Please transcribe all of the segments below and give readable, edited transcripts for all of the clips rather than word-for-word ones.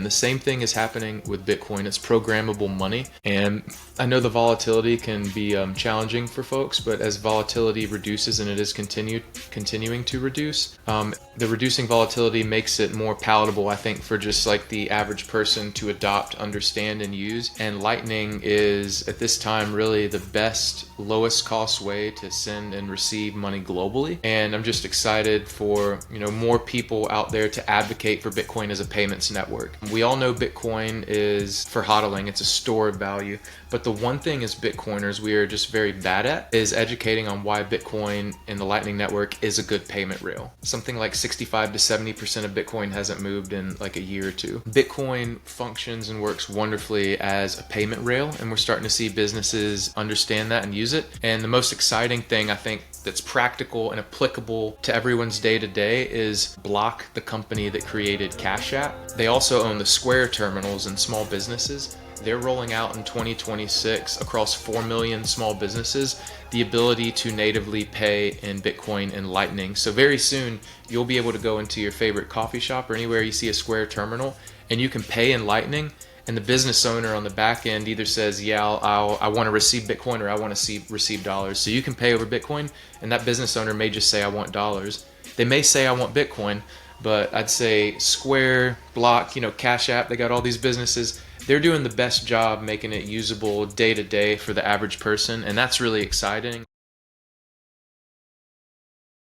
the same thing is happening with Bitcoin. It's programmable money. And I know the volatility can be challenging for folks, but as volatility reduces, and it is continuing to reduce, the reducing volatility makes it more palatable, I think, for just like the average person to adopt, understand, and use. And Lightning is at this time really the best, lowest cost way to send and receive money globally. And I'm just excited for more people out there to advocate for Bitcoin as a payments network. We all know Bitcoin is for hodling, it's a store of value. But the one thing as Bitcoiners we are just very bad at is educating on why Bitcoin and the Lightning Network is a good payment rail. Something like 65 to 70% of Bitcoin hasn't moved in like a year or two. Bitcoin functions and works wonderfully as a payment rail, and we're starting to see businesses understand that and use it. And the most exciting thing I think that's practical and applicable to everyone's day-to-day is Block, the company that created Cash App. They also own the Square terminals and small businesses. They're rolling out in 2026 across 4 million small businesses the ability to natively pay in Bitcoin and Lightning. So very soon you'll be able to go into your favorite coffee shop or anywhere you see a Square terminal and you can pay in Lightning, and the business owner on the back end either says, yeah, I want to receive Bitcoin or I want to receive dollars. So you can pay over Bitcoin, and that business owner may just say, I want dollars. They may say, I want Bitcoin, but I'd say Square, Block, Cash App, they got all these businesses. They're doing the best job making it usable day to day for the average person, and that's really exciting.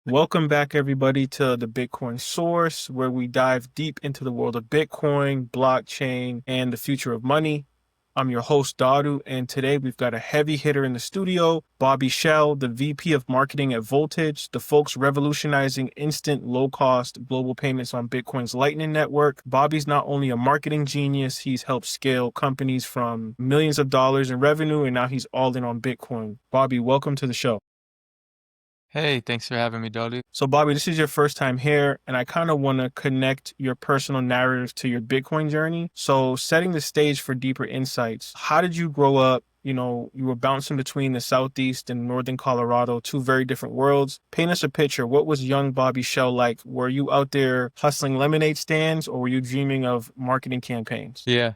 Welcome back, everybody, to the Bitcoin Source, where we dive deep into the world of Bitcoin, blockchain, and the future of money. I'm your host, Daru, and today we've got a heavy hitter in the studio, Bobby Shell, the VP of Marketing at Voltage, the folks revolutionizing instant, low-cost global payments on Bitcoin's Lightning Network. Bobby's not only a marketing genius, he's helped scale companies from millions of dollars in revenue, and now he's all in on Bitcoin. Bobby, welcome to the show. Hey, thanks for having me, Dodi. So, Bobby, this is your first time here, and I kind of want to connect your personal narrative to your Bitcoin journey. So, setting the stage for deeper insights, how did you grow up? You were bouncing between the Southeast and Northern Colorado, two very different worlds. Paint us a picture. What was young Bobby Shell like? Were you out there hustling lemonade stands, or were you dreaming of marketing campaigns? Yeah.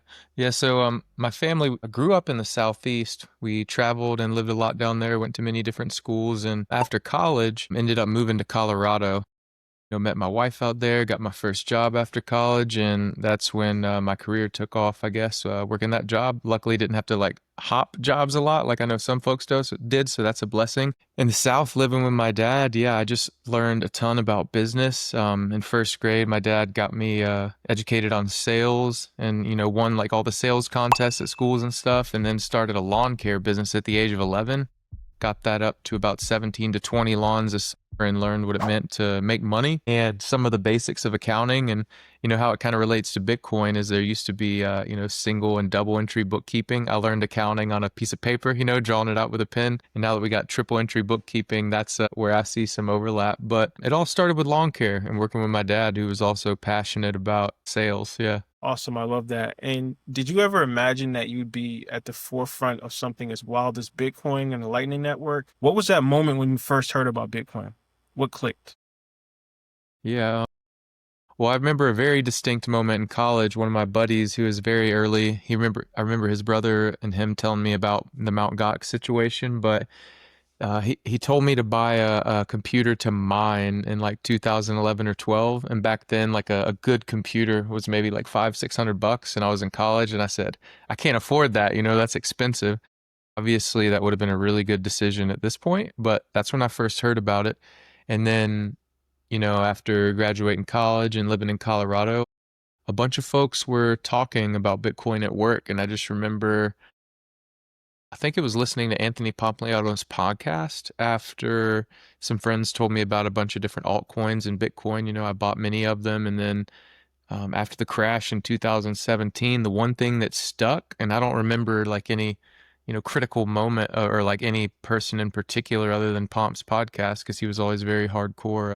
So my family grew up in the Southeast. We traveled and lived a lot down there, went to many different schools, and after college, ended up moving to Colorado. Met my wife out there, got my first job after college, and that's when my career took off, I guess, working that job. Luckily, didn't have to like hop jobs a lot like I know some folks did, so that's a blessing. In the South, living with my dad, yeah, I just learned a ton about business. In first grade, my dad got me educated on sales and, won like all the sales contests at schools and stuff, and then started a lawn care business at the age of 11. Got that up to about 17 to 20 lawns this summer and learned what it meant to make money and some of the basics of accounting. And how it kind of relates to Bitcoin is there used to be single and double entry bookkeeping. I learned accounting on a piece of paper, drawing it out with a pen. And now that we got triple entry bookkeeping, that's where I see some overlap. But it all started with lawn care and working with my dad, who was also passionate about sales. Yeah. Awesome. I love that. And did you ever imagine that you'd be at the forefront of something as wild as Bitcoin and the Lightning Network? What was that moment when you first heard about Bitcoin? What clicked? Yeah. Well, I remember a very distinct moment in college. One of my buddies who was very early, I remember his brother and him telling me about the Mount Gox situation, but he told me to buy a computer to mine in like 2011 or 12. And back then, like a good computer was maybe like $500-600. And I was in college and I said, I can't afford that. That's expensive. Obviously, that would have been a really good decision at this point, but that's when I first heard about it. And then, after graduating college and living in Colorado, a bunch of folks were talking about Bitcoin at work. And I just remember, I think it was listening to Anthony Pompliano's podcast after some friends told me about a bunch of different altcoins and Bitcoin. I bought many of them. And then after the crash in 2017, the one thing that stuck, and I don't remember like any, critical moment or like any person in particular other than Pomp's podcast, because he was always very hardcore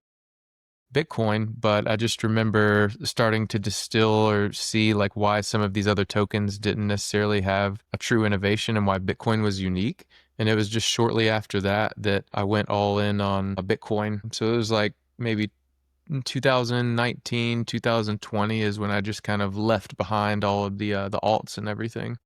Bitcoin, but I just remember starting to distill or see like why some of these other tokens didn't necessarily have a true innovation and why Bitcoin was unique. And it was just shortly after that I went all in on a Bitcoin. So it was like maybe in 2019, 2020 is when I just kind of left behind all of the alts and everything.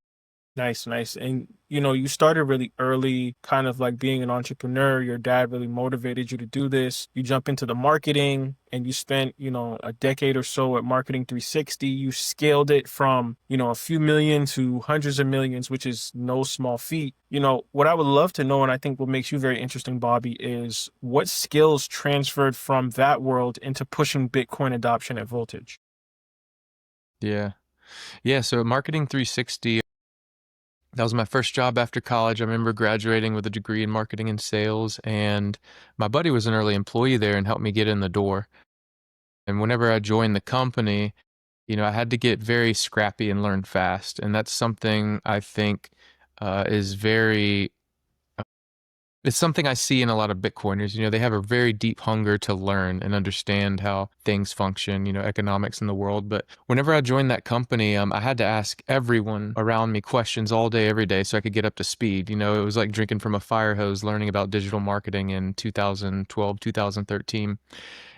Nice, nice. And you started really early, kind of like being an entrepreneur. Your dad really motivated you to do this. You jump into the marketing and you spent, a decade or so at Marketing 360. You scaled it from, a few million to hundreds of millions, which is no small feat. What I would love to know, and I think what makes you very interesting, Bobby, is what skills transferred from that world into pushing Bitcoin adoption at Voltage? Yeah. Yeah, so Marketing 360, that was my first job after college. I remember graduating with a degree in marketing and sales, and my buddy was an early employee there and helped me get in the door. And whenever I joined the company, I had to get very scrappy and learn fast. And that's something I think is very it's something I see in a lot of Bitcoiners. They have a very deep hunger to learn and understand how things function, economics in the world. But whenever I joined that company, I had to ask everyone around me questions all day, every day, so I could get up to speed. It was like drinking from a fire hose, learning about digital marketing in 2012, 2013.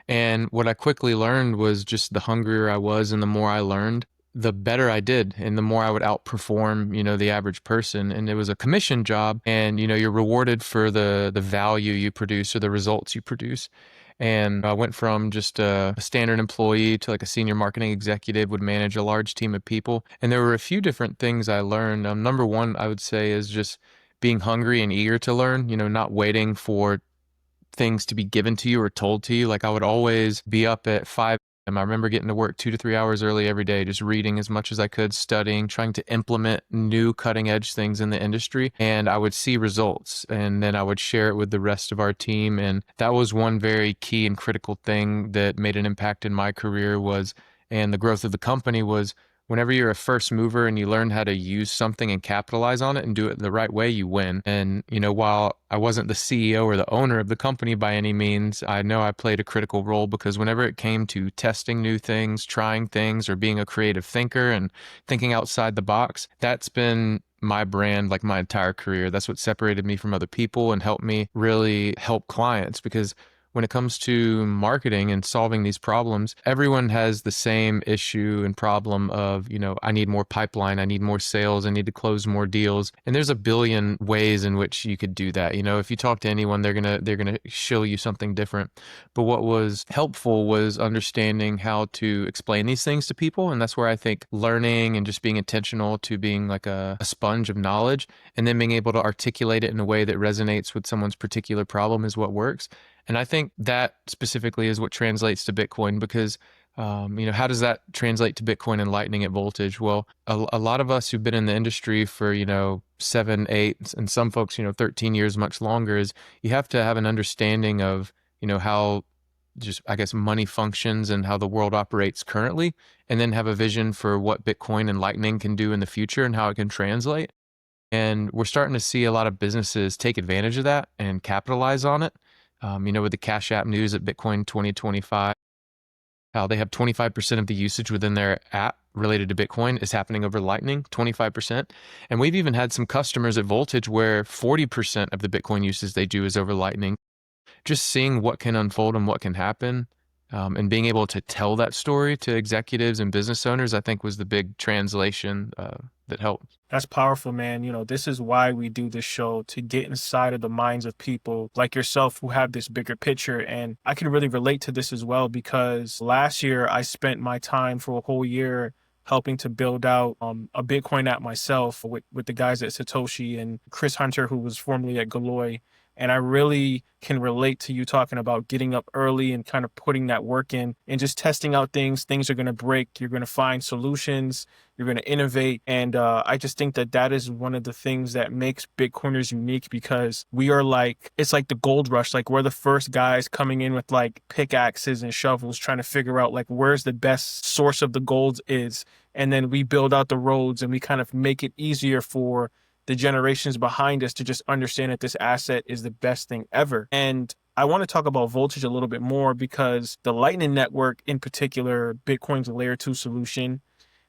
And what I quickly learned was just the hungrier I was and the more I learned, the better I did and the more I would outperform, the average person. And it was a commission job and, you're rewarded for the value you produce or the results you produce. And I went from just a standard employee to like a senior marketing executive, would manage a large team of people. And there were a few different things I learned. Number one, I would say is just being hungry and eager to learn, not waiting for things to be given to you or told to you. Like I would always be up at 5 a.m. I remember getting to work 2 to 3 hours early every day, just reading as much as I could, studying, trying to implement new cutting edge things in the industry. And I would see results and then I would share it with the rest of our team. And that was one very key and critical thing that made an impact in my career was, and the growth of the company was whenever you're a first mover and you learn how to use something and capitalize on it and do it the right way, you win. And, while I wasn't the CEO or the owner of the company by any means, I know I played a critical role because whenever it came to testing new things, trying things, or being a creative thinker and thinking outside the box, that's been my brand like my entire career. That's what separated me from other people and helped me really help clients because when it comes to marketing and solving these problems, everyone has the same issue and problem of, I need more pipeline, I need more sales, I need to close more deals. And there's a billion ways in which you could do that. If you talk to anyone, they're going to show you something different. But what was helpful was understanding how to explain these things to people. And that's where I think learning and just being intentional to being like a sponge of knowledge and then being able to articulate it in a way that resonates with someone's particular problem is what works. And I think that specifically is what translates to Bitcoin because, how does that translate to Bitcoin and Lightning at Voltage? Well, a lot of us who've been in the industry for, 7, 8, and some folks, 13 years, much longer, is you have to have an understanding of, how just, I guess, money functions and how the world operates currently, and then have a vision for what Bitcoin and Lightning can do in the future and how it can translate. And we're starting to see a lot of businesses take advantage of that and capitalize on it. With the Cash App news at Bitcoin 2025, how they have 25% of the usage within their app related to Bitcoin is happening over Lightning, 25%. And we've even had some customers at Voltage where 40% of the Bitcoin usage they do is over Lightning. Just seeing what can unfold and what can happen and being able to tell that story to executives and business owners, I think was the big translation that helped. That's powerful, man. This is why we do this show to get inside of the minds of people like yourself who have this bigger picture. And I can really relate to this as well because last year I spent my time for a whole year helping to build out a Bitcoin app myself with the guys at Satoshi and Chris Hunter, who was formerly at Galoy. And I really can relate to you talking about getting up early and kind of putting that work in and just testing out things. Things are going to break. You're going to find solutions. You're going to innovate. And I just think that that is one of the things that makes Bitcoiners unique because we are like, it's like the gold rush. Like we're the first guys coming in with like pickaxes and shovels trying to figure out like where's the best source of the gold is. And then we build out the roads and we kind of make it easier for the generations behind us to just understand that this asset is the best thing ever. And I want to talk about Voltage a little bit more because the Lightning Network, in particular, Bitcoin's layer 2 solution,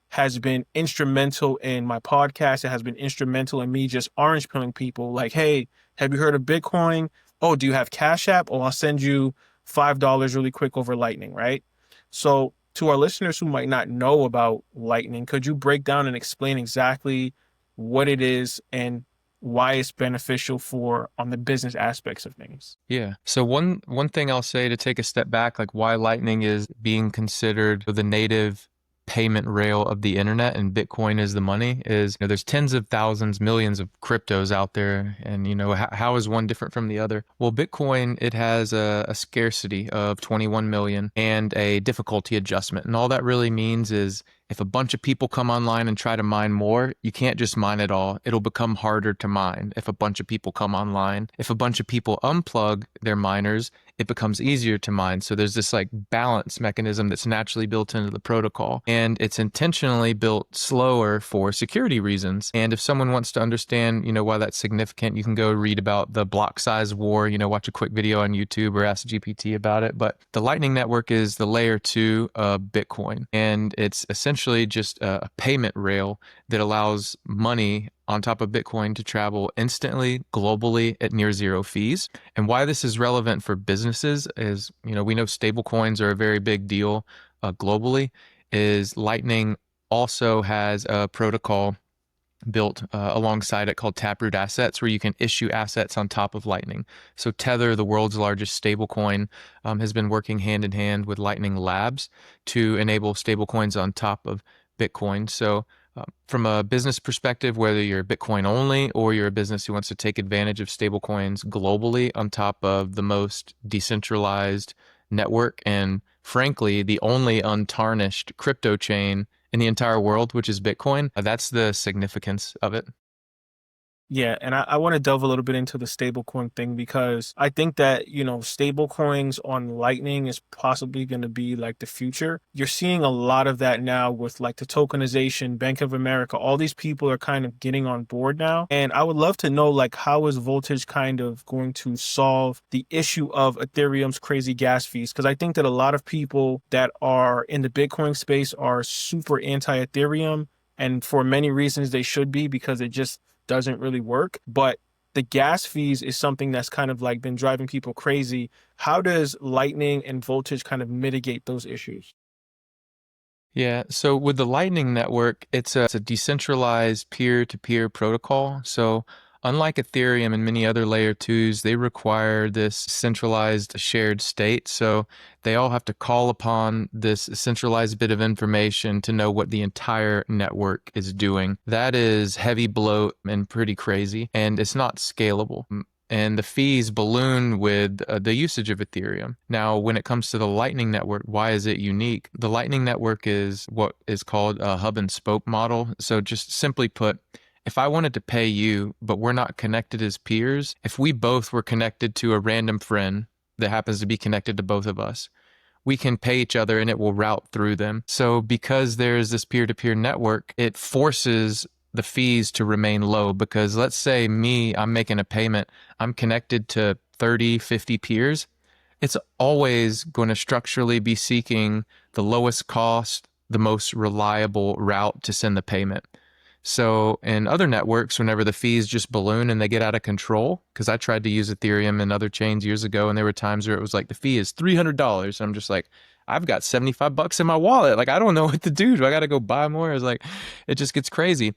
has been instrumental in my podcast. It has been instrumental in me just orange pilling people like, hey, have you heard of Bitcoin? Oh, do you have Cash App? Oh, I'll send you $5 really quick over Lightning, right? So, to our listeners who might not know about Lightning, could you break down and explain exactly what it is and why it's beneficial for on the business aspects of things? Yeah. So one thing I'll say to take a step back, like why Lightning is being considered the native payment rail of the internet and Bitcoin is the money is, there's tens of thousands, millions of cryptos out there. And, how is one different from the other? Well, Bitcoin, it has a scarcity of 21 million and a difficulty adjustment. And all that really means is if a bunch of people come online and try to mine more, you can't just mine it all. It'll become harder to mine if a bunch of people come online. If a bunch of people unplug their miners, it becomes easier to mine. So there's this like balance mechanism that's naturally built into the protocol. And it's intentionally built slower for security reasons. And if someone wants to understand, why that's significant, you can go read about the block size war, watch a quick video on YouTube or ask GPT about it. But the Lightning Network is the layer 2 of Bitcoin. And it's essentially just a payment rail that allows money on top of Bitcoin to travel instantly, globally at near zero fees. And why this is relevant for businesses is, we know stablecoins are a very big deal globally, is Lightning also has a protocol built alongside it called Taproot Assets, where you can issue assets on top of Lightning. So Tether, the world's largest stablecoin, has been working hand in hand with Lightning Labs to enable stablecoins on top of Bitcoin. So from a business perspective, whether you're Bitcoin only or you're a business who wants to take advantage of stablecoins globally on top of the most decentralized network and frankly, the only untarnished crypto chain in the entire world, which is Bitcoin, that's the significance of it. Yeah, and I want to delve a little bit into the stablecoin thing because I think that, stablecoins on Lightning is possibly going to be like the future. You're seeing a lot of that now with like the tokenization, Bank of America, all these people are kind of getting on board now. And I would love to know like how is Voltage kind of going to solve the issue of Ethereum's crazy gas fees? Because I think that a lot of people that are in the Bitcoin space are super anti-Ethereum. And for many reasons they should be because it just doesn't really work. But the gas fees is something that's kind of like been driving people crazy. How does Lightning and Voltage kind of mitigate those issues? Yeah, so with the Lightning Network, it's a decentralized peer-to-peer protocol. So unlike Ethereum and many other layer twos, they require this centralized shared state. So they all have to call upon this centralized bit of information to know what the entire network is doing. That is heavy bloat and pretty crazy, and it's not scalable. And the fees balloon with the usage of Ethereum. Now, when it comes to the Lightning Network, why is it unique? The Lightning Network is what is called a hub and spoke model. So just simply put, if I wanted to pay you, but we're not connected as peers, if we both were connected to a random friend that happens to be connected to both of us, we can pay each other and it will route through them. So because there's this peer-to-peer network, it forces the fees to remain low because let's say I'm making a payment, I'm connected to 30, 50 peers. It's always going to structurally be seeking the lowest cost, the most reliable route to send the payment. So in other networks, whenever the fees just balloon and they get out of control, because I tried to use Ethereum and other chains years ago, and there were times where it was like the fee is $300. And I'm just like, I've got 75 bucks in my wallet. Like, I don't know what to do. Do I got to go buy more? It's like, it just gets crazy.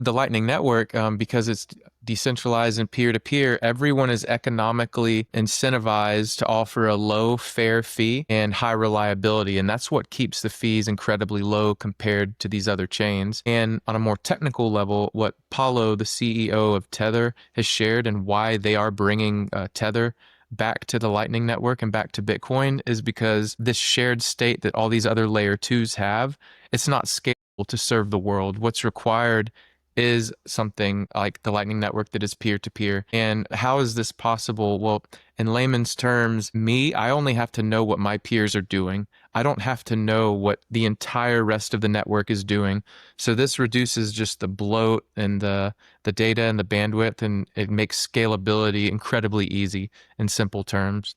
The Lightning Network, because it's decentralized and peer-to-peer, everyone is economically incentivized to offer a low, fair fee and high reliability. And that's what keeps the fees incredibly low compared to these other chains. And on a more technical level, what Paulo, the CEO of Tether, has shared and why they are bringing Tether back to the Lightning Network and back to Bitcoin is because this shared state that all these other layer twos have, it's not scalable to serve the world. What's required is something like the Lightning Network that is peer-to-peer. And how is this possible? Well, in layman's terms, I only have to know what my peers are doing. I don't have to know what the entire rest of the network is doing. So this reduces just the bloat and the data and the bandwidth, and it makes scalability incredibly easy in simple terms.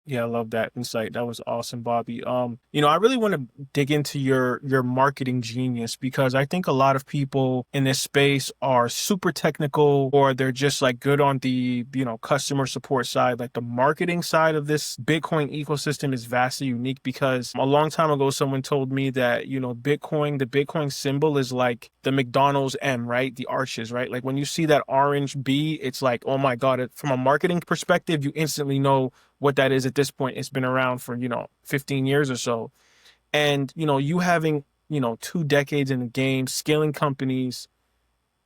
Yeah, I love that insight. That was awesome, Bobby. I really want to dig into your marketing genius because I think a lot of people in this space are super technical or they're just like good on the, customer support side. Like the marketing side of this Bitcoin ecosystem is vastly unique because a long time ago someone told me that, the Bitcoin symbol is like the McDonald's M, right? The arches, right? Like when you see that orange B, it's like, oh my God, from a marketing perspective, you instantly know what that is at this point. It's been around for, 15 years or so. And, you having, 2 decades in the game, scaling companies,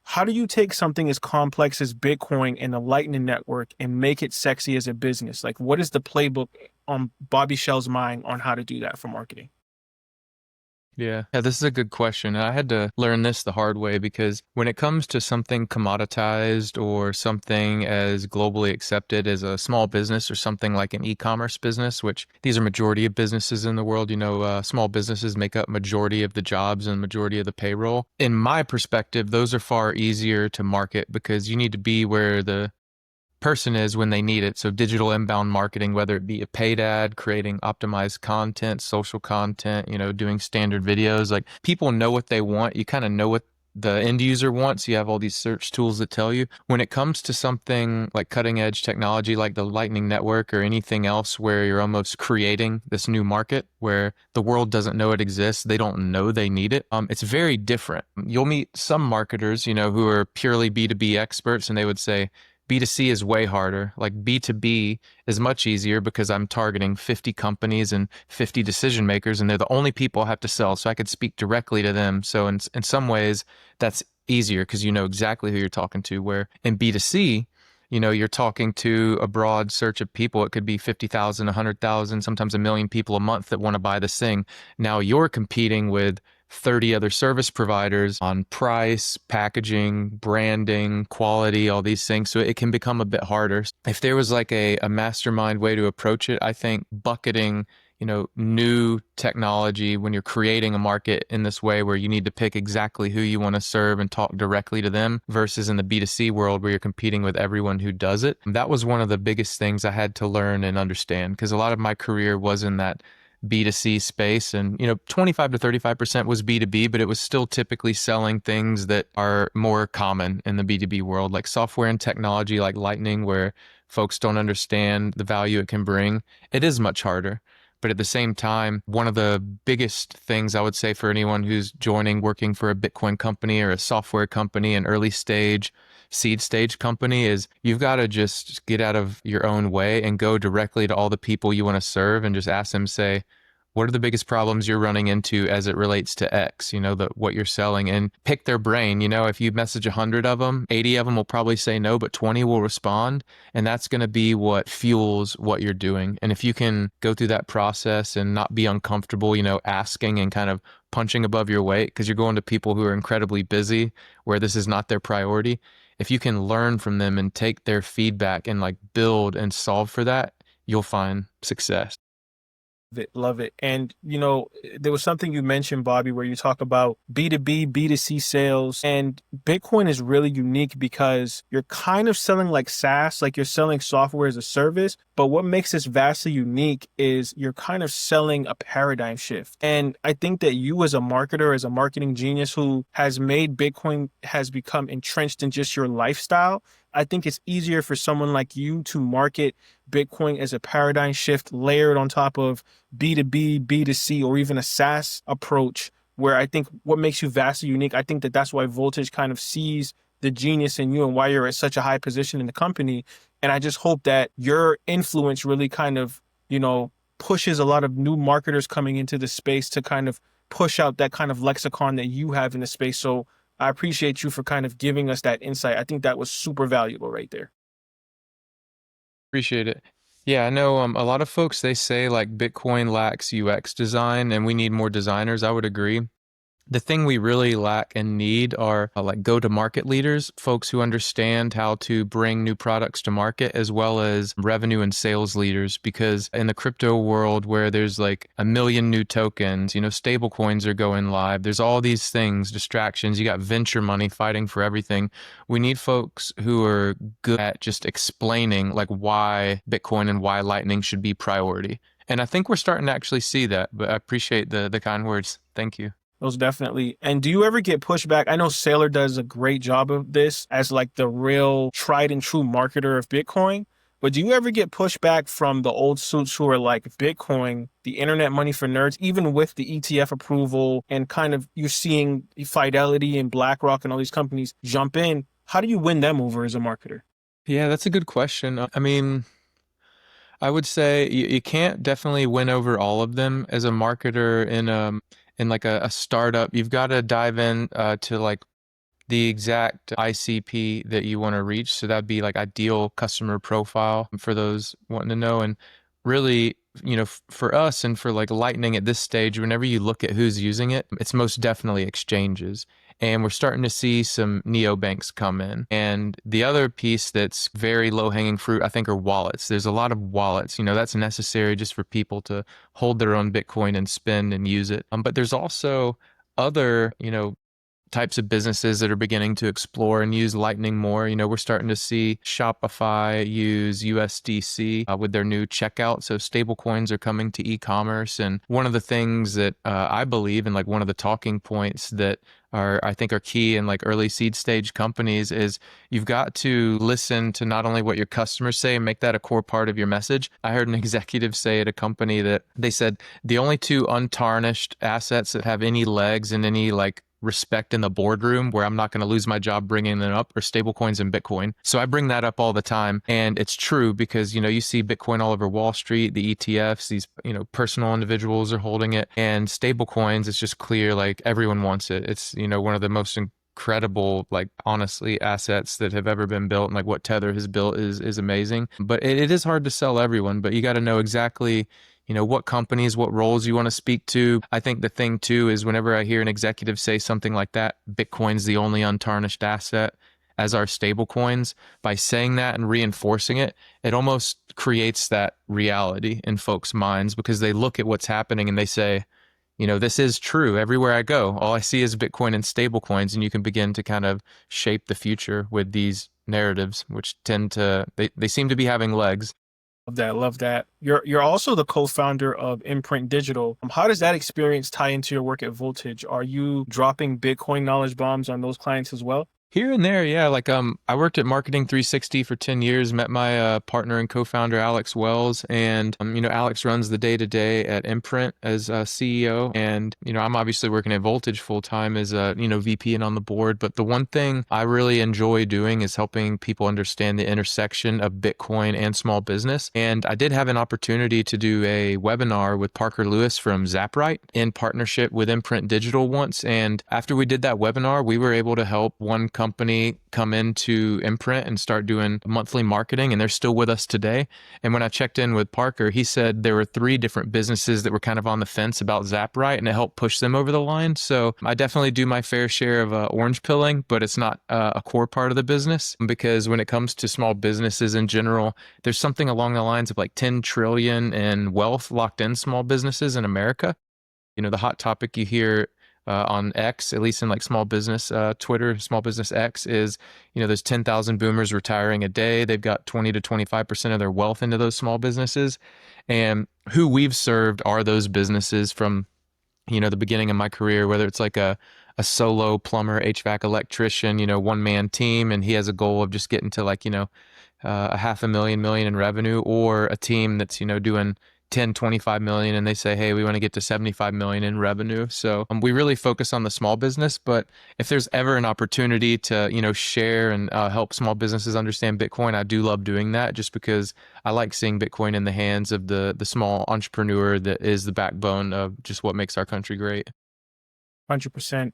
how do you take something as complex as Bitcoin and the Lightning Network and make it sexy as a business? Like, what is the playbook on Bobby Shell's mind on how to do that for marketing? Yeah, this is a good question. And I had to learn this the hard way because when it comes to something commoditized or something as globally accepted as a small business or something like an e-commerce business, which these are majority of businesses in the world, small businesses make up majority of the jobs and majority of the payroll. In my perspective, those are far easier to market because you need to be where the person is when they need it. So digital inbound marketing, whether it be a paid ad, creating optimized content, social content, doing standard videos, like people know what they want. You kind of know what the end user wants. You have all these search tools that tell you. When it comes to something like cutting edge technology like the Lightning Network or anything else where you're almost creating this new market where the world doesn't know it exists, they don't know they need it. It's very different. You'll meet some marketers, who are purely B2B experts and they would say, B2C is way harder. Like B2B is much easier because I'm targeting 50 companies and 50 decision makers, and they're the only people I have to sell. So I could speak directly to them. So in some ways, that's easier because you know exactly who you're talking to. Where in B2C, you're talking to a broad search of people. It could be 50,000, 100,000, sometimes a million people a month that want to buy this thing. Now you're competing with 30 other service providers on price, packaging, branding, quality, all these things. So it can become a bit harder. If there was like a mastermind way to approach it, I think bucketing, new technology when you're creating a market in this way where you need to pick exactly who you want to serve and talk directly to them versus in the B2C world where you're competing with everyone who does it. That was one of the biggest things I had to learn and understand because a lot of my career was in that B2C space and 25 to 35% was B2B, but it was still typically selling things that are more common in the B2B world like software and technology like Lightning where folks don't understand the value it can bring. It is much harder. But at the same time, one of the biggest things I would say for anyone who's joining working for a Bitcoin company or a software company, an early stage, seed stage company is you've got to just get out of your own way and go directly to all the people you want to serve and just ask them, say, what are the biggest problems you're running into as it relates to X, what you're selling and pick their brain. If you message 100 of them, 80 of them will probably say no, but 20 will respond. And that's going to be what fuels what you're doing. And if you can go through that process and not be uncomfortable, asking and kind of punching above your weight because you're going to people who are incredibly busy where this is not their priority. If you can learn from them and take their feedback and like build and solve for that, you'll find success. Love it. And, there was something you mentioned, Bobby, where you talk about B2B, B2C sales. And Bitcoin is really unique because you're kind of selling like SaaS, like you're selling software as a service. But what makes this vastly unique is you're kind of selling a paradigm shift. And I think that you as a marketer, as a marketing genius who has made Bitcoin has become entrenched in just your lifestyle, I think it's easier for someone like you to market Bitcoin as a paradigm shift layered on top of B2B, B2C, or even a SaaS approach, where I think what makes you vastly unique, I think that that's why Voltage kind of sees the genius in you and why you're at such a high position in the company. And I just hope that your influence really kind of, pushes a lot of new marketers coming into the space to kind of push out that kind of lexicon that you have in the space. So I appreciate you for kind of giving us that insight. I think that was super valuable right there. Appreciate it. Yeah, I know a lot of folks they say like Bitcoin lacks UX design and we need more designers. I would agree. The thing we really lack and need are like go-to-market leaders, folks who understand how to bring new products to market, as well as revenue and sales leaders. Because in the crypto world where there's like a million new tokens, stable coins are going live. There's all these things, distractions. You got venture money fighting for everything. We need folks who are good at just explaining like why Bitcoin and why Lightning should be priority. And I think we're starting to actually see that, but I appreciate the kind words. Thank you. Those definitely. And do you ever get pushback? I know Sailor does a great job of this as like the real tried and true marketer of Bitcoin. But do you ever get pushback from the old suits who are like Bitcoin, the internet money for nerds, even with the ETF approval and kind of you're seeing Fidelity and BlackRock and all these companies jump in? How do you win them over as a marketer? Yeah, that's a good question. I mean, I would say you can't definitely win over all of them as a marketer in like a startup. You've got to dive in to like the exact ICP that you want to reach. So that'd be like ideal customer profile for those wanting to know. And really, for us and for like Lightning at this stage, whenever you look at who's using it, it's most definitely exchanges. And we're starting to see some neobanks come in. And the other piece that's very low hanging fruit, I think, are wallets. There's a lot of wallets, that's necessary just for people to hold their own Bitcoin and spend and use it. But there's also other, types of businesses that are beginning to explore and use Lightning more. We're starting to see Shopify use USDC with their new checkout. So stablecoins are coming to e-commerce. And one of the things that I believe, and like one of the talking points that I think are key in like early seed stage companies is you've got to listen to not only what your customers say and make that a core part of your message. I heard an executive say at a company that they said the only two untarnished assets that have any legs and any like respect in the boardroom where I'm not going to lose my job bringing them up are stablecoins and Bitcoin. So I bring that up all the time. And it's true because, you see Bitcoin all over Wall Street, the ETFs, these, personal individuals are holding it, and stablecoins, it's just clear, like everyone wants it. It's, one of the most incredible, like honestly, assets that have ever been built. And like what Tether has built is amazing, but it is hard to sell everyone, but you got to know exactly what companies, what roles you want to speak to. I think the thing too is whenever I hear an executive say something like that, Bitcoin's the only untarnished asset, as are stable coins, by saying that and reinforcing it, it almost creates that reality in folks' minds because they look at what's happening and they say, this is true. Everywhere I go, all I see is Bitcoin and stable coins, and you can begin to kind of shape the future with these narratives, which they seem to be having legs. Love that. Love that. You're also the co-founder of Imprint Digital. How does that experience tie into your work at Voltage? Are you dropping Bitcoin knowledge bombs on those clients as well? Here and there, yeah. Like I worked at Marketing 360 for 10 years, met my partner and co-founder Alex Wells, and Alex runs the day-to-day at Imprint as CEO, and I'm obviously working at Voltage full time as VP and on the board. But the one thing I really enjoy doing is helping people understand the intersection of Bitcoin and small business. And I did have an opportunity to do a webinar with Parker Lewis from Zapright in partnership with Imprint Digital once, and after we did that webinar, we were able to help one company come into Imprint and start doing monthly marketing, and they're still with us today. And when I checked in with Parker, he said there were 3 different businesses that were kind of on the fence about Zapright, and it helped push them over the line. So I definitely do my fair share of orange pilling, but it's not a core part of the business, because when it comes to small businesses in general, there's something along the lines of like 10 trillion in wealth locked in small businesses in America. The hot topic you hear on X, at least in like small business Twitter, small business X, is there's 10,000 boomers retiring a day. They've got 20 to 25% of their wealth into those small businesses, and who we've served are those businesses from the beginning of my career, whether it's like a solo plumber, HVAC electrician, one man team, and he has a goal of just getting to like a half a million in revenue, or a team that's doing 10, 25 million, and they say, hey, we want to get to 75 million in revenue. So we really focus on the small business. But if there's ever an opportunity to share and help small businesses understand Bitcoin, I do love doing that, just because I like seeing Bitcoin in the hands of the small entrepreneur that is the backbone of just what makes our country great. 100%.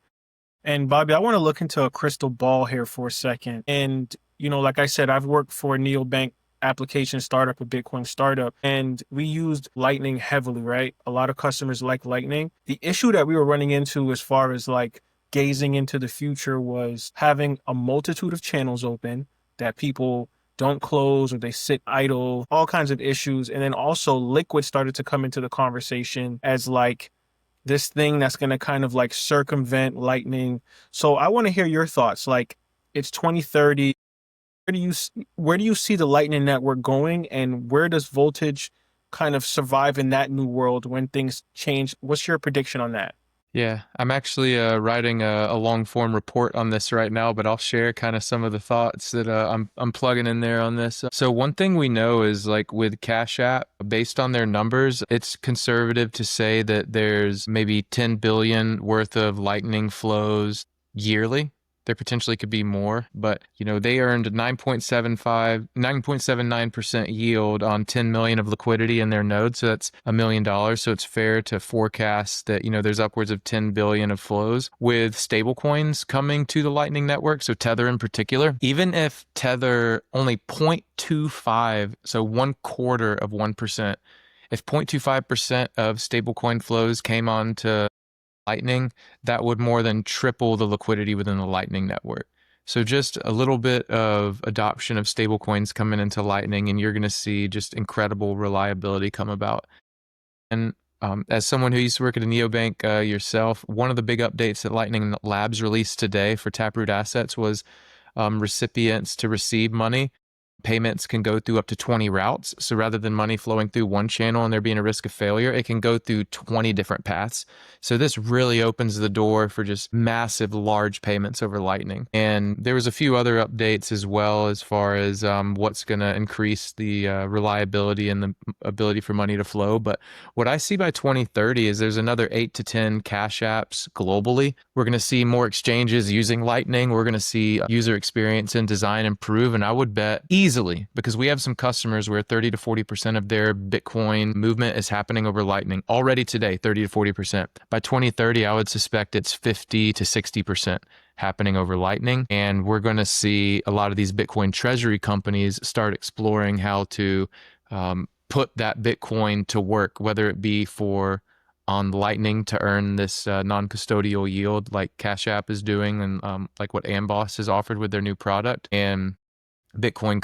And Bobby, I want to look into a crystal ball here for a second. And, like I said, I've worked for a neobank application startup, a Bitcoin startup, and we used Lightning heavily, right? A lot of customers like Lightning. The issue that we were running into as far as like gazing into the future was having a multitude of channels open that people don't close or they sit idle, all kinds of issues. And then also Liquid started to come into the conversation as like this thing that's going to kind of like circumvent Lightning. So I want to hear your thoughts. Like it's 2030. Where do you see the Lightning Network going, and where does Voltage kind of survive in that new world when things change? What's your prediction on that? Yeah, I'm actually writing a long form report on this right now, but I'll share kind of some of the thoughts that I'm plugging in there on this. So one thing we know is like with Cash App, based on their numbers, it's conservative to say that there's maybe 10 billion worth of Lightning flows yearly. There potentially could be more, but they earned 9.79% yield on 10 million of liquidity in their node. So that's $1 million. So it's fair to forecast that, there's upwards of 10 billion of flows with stablecoins coming to the Lightning Network. So Tether in particular, even if Tether only 0.25, so 1/4 of 1%, if 0.25% of stablecoin flows came on to Lightning, that would more than triple the liquidity within the Lightning network. So just a little bit of adoption of stablecoins coming into Lightning, and you're going to see just incredible reliability come about. And as someone who used to work at a neobank yourself, one of the big updates that Lightning Labs released today for Taproot Assets was recipients to receive money. Payments can go through up to 20 routes. So rather than money flowing through one channel and there being a risk of failure, it can go through 20 different paths. So this really opens the door for just massive, large payments over Lightning. And there was a few other updates as well as far as what's going to increase the reliability and the ability for money to flow. But what I see by 2030 is there's another 8 to 10 cash apps globally. We're going to see more exchanges using Lightning. We're going to see user experience and design improve. And I would bet easily, because we have some customers where 30 to 40% of their Bitcoin movement is happening over Lightning already today, 30 to 40%. By 2030, I would suspect it's 50 to 60% happening over Lightning. And we're going to see a lot of these Bitcoin treasury companies start exploring how to put that Bitcoin to work, whether it be on Lightning to earn this non-custodial yield like Cash App is doing, and like what Amboss has offered with their new product. And Bitcoin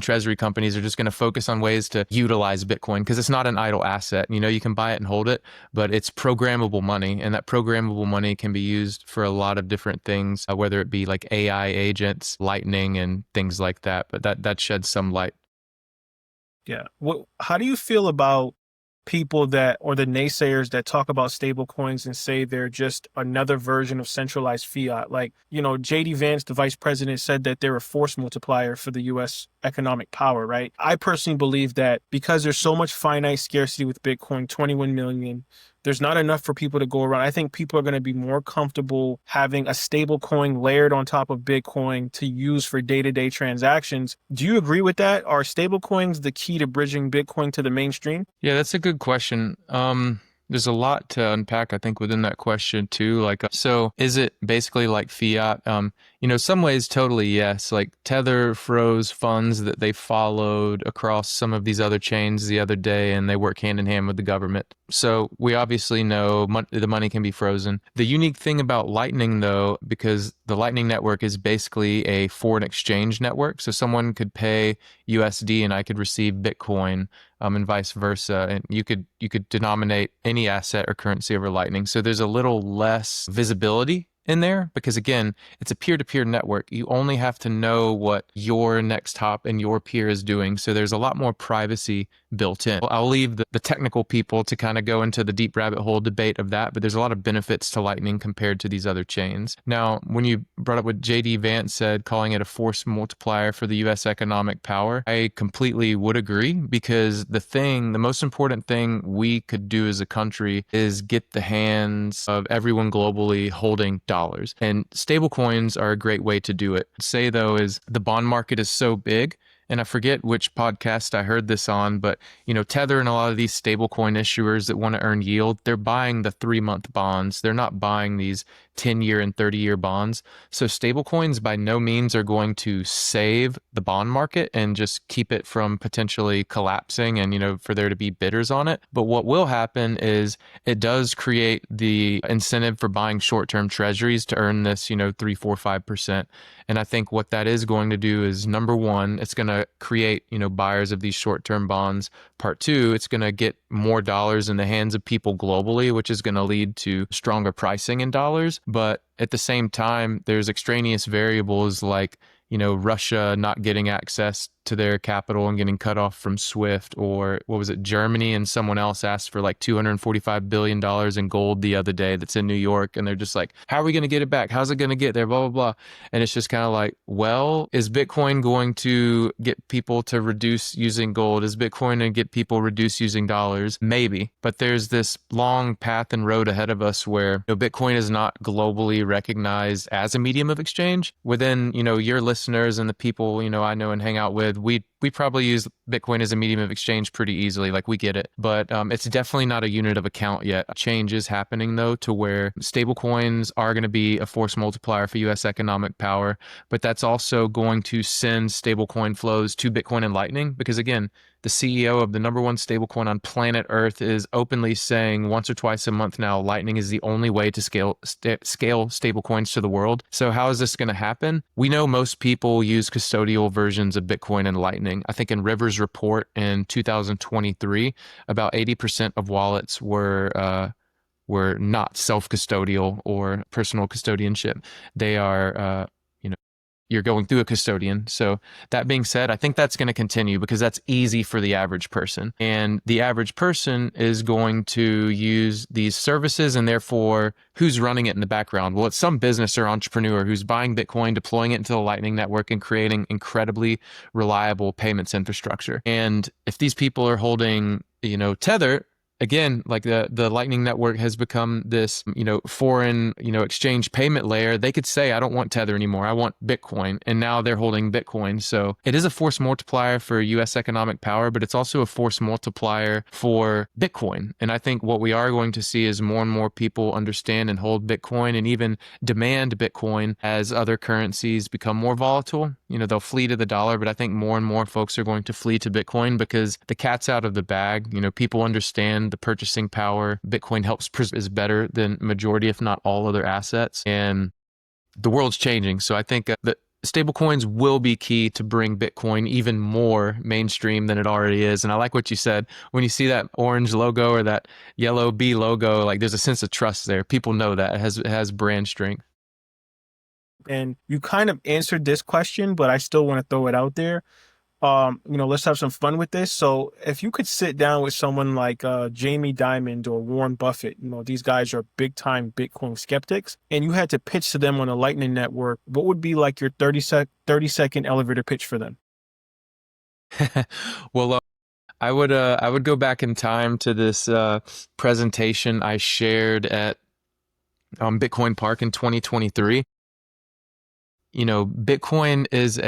treasury companies are just going to focus on ways to utilize Bitcoin because it's not an idle asset. You can buy it and hold it, but it's programmable money, and that programmable money can be used for a lot of different things, whether it be like AI agents, Lightning, and things like that. But that sheds some light. Yeah. How do you feel about people or the naysayers that talk about stable coins and say they're just another version of centralized fiat? Like, JD Vance, the vice president, said that they're a force multiplier for the US economic power, right? I personally believe that because there's so much finite scarcity with Bitcoin, 21 million, there's not enough for people to go around. I think people are going to be more comfortable having a stable coin layered on top of Bitcoin to use for day-to-day transactions. Do you agree with that? Are stable coins the key to bridging Bitcoin to the mainstream? Yeah, that's a good question. There's a lot to unpack, I think, within that question too. Like, so is it basically like fiat? Some ways totally yes. Like Tether froze funds that they followed across some of these other chains the other day, and they work hand in hand with the government. So we obviously know the money can be frozen. The unique thing about Lightning, though, because the Lightning network is basically a foreign exchange network, so someone could pay USD and I could receive Bitcoin. And vice versa. And you could denominate any asset or currency over Lightning. So there's a little less visibility in there because, again, it's a peer-to-peer network. You only have to know what your next hop and your peer is doing. So there's a lot more privacy built in. I'll leave the technical people to kind of go into the deep rabbit hole debate of that, but there's a lot of benefits to Lightning compared to these other chains. Now, when you brought up what JD Vance said, calling it a force multiplier for the US economic power, I completely would agree, because the most important thing we could do as a country is get the hands of everyone globally holding dollars. And stablecoins are a great way to do it. Say, though, is the bond market is so big and I forget which podcast I heard this on, but Tether and a lot of these stablecoin issuers that want to earn yield, they're buying the 3-month bonds. They're not buying these 10-year and 30-year bonds. So stablecoins by no means are going to save the bond market and just keep it from potentially collapsing and, for there to be bidders on it. But what will happen is it does create the incentive for buying short-term treasuries to earn this, 3, 4, 5%. And I think what that is going to do is, number one, it's going to create, buyers of these short-term bonds. Part two, it's going to get more dollars in the hands of people globally, which is going to lead to stronger pricing in dollars. But at the same time, there's extraneous variables like, Russia not getting access to their capital and getting cut off from SWIFT, or what was it, Germany and someone else asked for like $245 billion in gold the other day that's in New York. And they're just like, how are we going to get it back? How's it going to get there? Blah, blah, blah. And it's just kind of like, well, is Bitcoin going to get people to reduce using gold? Is Bitcoin going to get people reduce using dollars? Maybe. But there's this long path and road ahead of us where Bitcoin is not globally recognized as a medium of exchange. Within, your listeners and the people, I know and hang out with, we probably use Bitcoin as a medium of exchange pretty easily. Like, we get it. But it's definitely not a unit of account yet. Change is happening, though, to where stablecoins are going to be a force multiplier for U.S. economic power. But that's also going to send stablecoin flows to Bitcoin and Lightning. Because, again, the CEO of the number one stablecoin on planet Earth is openly saying once or twice a month now, Lightning is the only way to scale stablecoins to the world. So how is this going to happen? We know most people use custodial versions of Bitcoin and Lightning. I think in River's report in 2023, about 80% of wallets were not self-custodial or personal custodianship. They are you're going through a custodian. So that being said, I think that's going to continue because that's easy for the average person. And the average person is going to use these services, and therefore who's running it in the background? Well, it's some business or entrepreneur who's buying Bitcoin, deploying it into the Lightning Network, and creating incredibly reliable payments infrastructure. And if these people are holding, Tether, again, like the Lightning Network has become this, foreign, exchange payment layer. They could say, I don't want Tether anymore. I want Bitcoin. And now they're holding Bitcoin. So it is a force multiplier for U.S. economic power, but it's also a force multiplier for Bitcoin. And I think what we are going to see is more and more people understand and hold Bitcoin and even demand Bitcoin as other currencies become more volatile. They'll flee to the dollar, but I think more and more folks are going to flee to Bitcoin because the cat's out of the bag. People understand the purchasing power Bitcoin helps is better than majority, if not all, other assets. And the world's changing. So I think that stablecoins will be key to bring Bitcoin even more mainstream than it already is. And I like what you said. When you see that orange logo or that yellow B logo, like, there's a sense of trust there. People know that it has brand strength. And you kind of answered this question, but I still want to throw it out there. Let's have some fun with this. So if you could sit down with someone like Jamie Dimon or Warren Buffett, these guys are big time Bitcoin skeptics, and you had to pitch to them on a Lightning Network, what would be like your 30-second elevator pitch for them? Well, I would go back in time to this presentation I shared at Bitcoin Park in 2023. Bitcoin is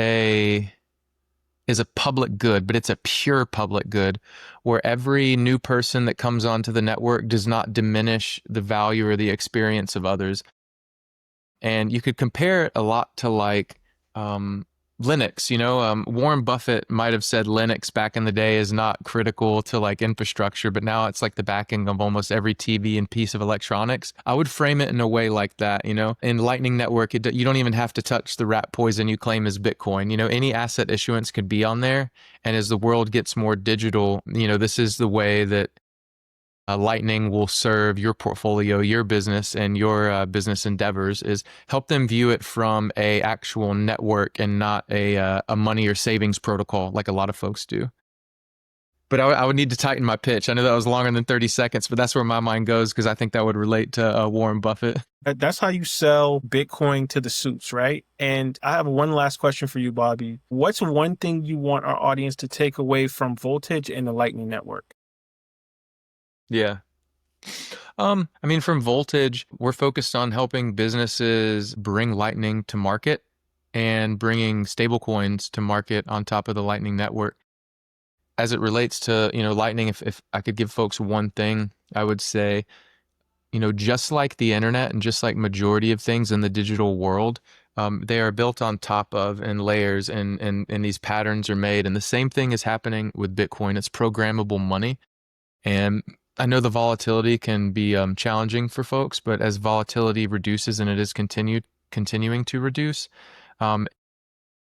a public good, but it's a pure public good where every new person that comes onto the network does not diminish the value or the experience of others. And you could compare it a lot to like Linux. Warren Buffett might have said Linux back in the day is not critical to like infrastructure, but now it's like the backing of almost every TV and piece of electronics. I would frame it in a way like that. In Lightning Network, you don't even have to touch the rat poison you claim is Bitcoin. Any asset issuance could be on there. And as the world gets more digital, this is the way that Lightning will serve your portfolio, your business, and your business endeavors, is help them view it from a actual network and not a money or savings protocol like a lot of folks do. But I would need to tighten my pitch. I know that was longer than 30 seconds, but that's where my mind goes because I think that would relate to Warren Buffett. That's how you sell Bitcoin to the suits, right? And I have one last question for you, Bobby. What's one thing you want our audience to take away from Voltage and the Lightning Network? Yeah. From Voltage, we're focused on helping businesses bring Lightning to market and bringing stablecoins to market on top of the Lightning Network. As it relates to, Lightning, if I could give folks one thing, I would say, just like the internet and just like majority of things in the digital world, they are built on top of and layers and these patterns are made. And the same thing is happening with Bitcoin. It's programmable money. And I know the volatility can be challenging for folks, but as volatility reduces and it is continuing to reduce, um,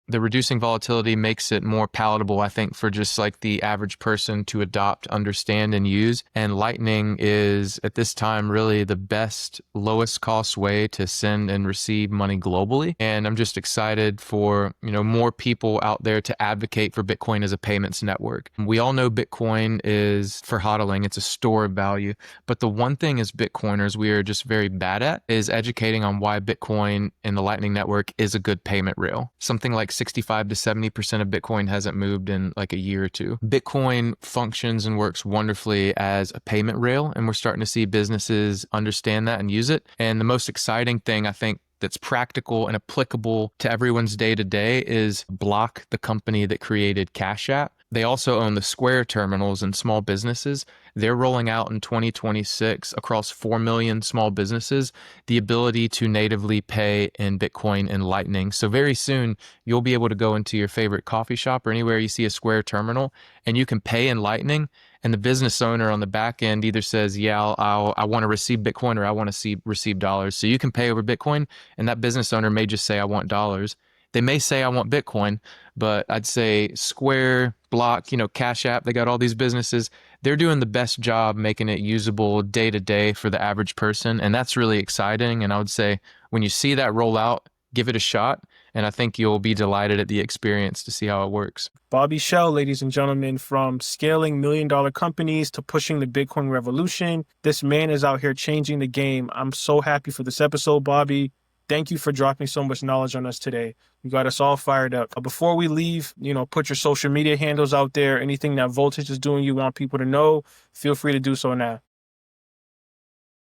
the reducing volatility makes it more palatable, I think, for just like the average person to adopt, understand, and use. And Lightning is at this time really the best, lowest cost way to send and receive money globally. And I'm just excited for, more people out there to advocate for Bitcoin as a payments network. We all know Bitcoin is for hodling. It's a store of value. But the one thing as Bitcoiners we are just very bad at is educating on why Bitcoin and the Lightning Network is a good payment rail. Something like 65 to 70% of Bitcoin hasn't moved in like a year or two. Bitcoin functions and works wonderfully as a payment rail, and we're starting to see businesses understand that and use it. And the most exciting thing, I think, that's practical and applicable to everyone's day to day is Block, the company that created Cash App. They also own the Square terminals and small businesses. They're rolling out in 2026 across 4 million small businesses the ability to natively pay in Bitcoin and Lightning. So very soon, you'll be able to go into your favorite coffee shop or anywhere you see a Square terminal, and you can pay in Lightning. And the business owner on the back end either says, yeah, I want to receive Bitcoin or I want to receive dollars. So you can pay over Bitcoin, and that business owner may just say, I want dollars. They may say, I want Bitcoin, but I'd say Square, Block, Cash App, they got all these businesses. They're doing the best job making it usable day to day for the average person. And that's really exciting. And I would say when you see that roll out, give it a shot. And I think you'll be delighted at the experience to see how it works. Bobby Shell, ladies and gentlemen, from scaling million-dollar companies to pushing the Bitcoin revolution. This man is out here changing the game. I'm so happy for this episode, Bobby. Thank you for dropping so much knowledge on us today. You got us all fired up. Before we leave, put your social media handles out there. Anything that Voltage is doing you want people to know, feel free to do so now.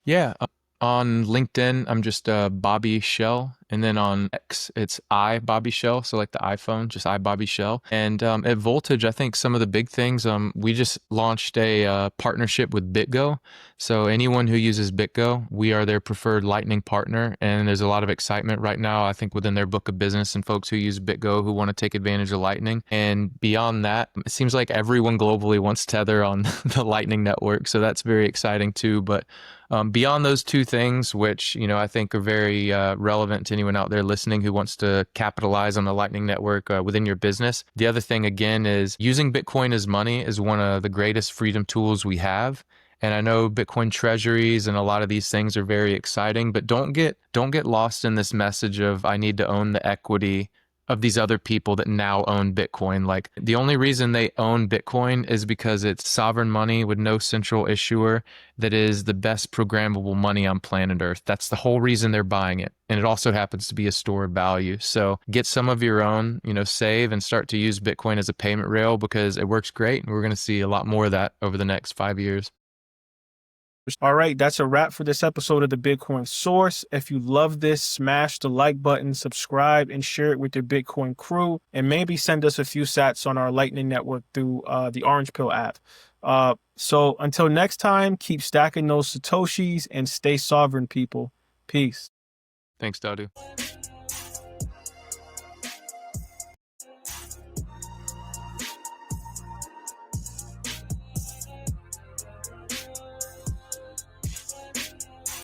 Yeah. On LinkedIn, I'm just Bobby Shell. And then on X, it's Bobby Shell. So like the iPhone, just Bobby Shell. And at Voltage, I think some of the big things, we just launched a partnership with BitGo. So anyone who uses BitGo, we are their preferred Lightning partner. And there's a lot of excitement right now, I think, within their book of business and folks who use BitGo who want to take advantage of Lightning. And beyond that, it seems like everyone globally wants Tether on the Lightning Network. So that's very exciting too. But beyond those two things, which, I think are very relevant to anyone out there listening who wants to capitalize on the Lightning Network within your business. The other thing, again, is using Bitcoin as money is one of the greatest freedom tools we have. And I know Bitcoin treasuries and a lot of these things are very exciting, but don't get lost in this message of I need to own the equity of these other people that now own Bitcoin. Like the only reason they own Bitcoin is because it's sovereign money with no central issuer that is the best programmable money on planet Earth. That's the whole reason they're buying it. And it also happens to be a store of value. So get some of your own, save and start to use Bitcoin as a payment rail because it works great. And we're going to see a lot more of that over the next 5 years. All right, that's a wrap for this episode of the Bitcoin Source. If you love this, smash the like button, subscribe, and share it with your Bitcoin crew, and maybe send us a few sats on our Lightning Network through the Orange Pill app. So until next time, keep stacking those Satoshis and stay sovereign, people. Peace. Thanks, Dadu.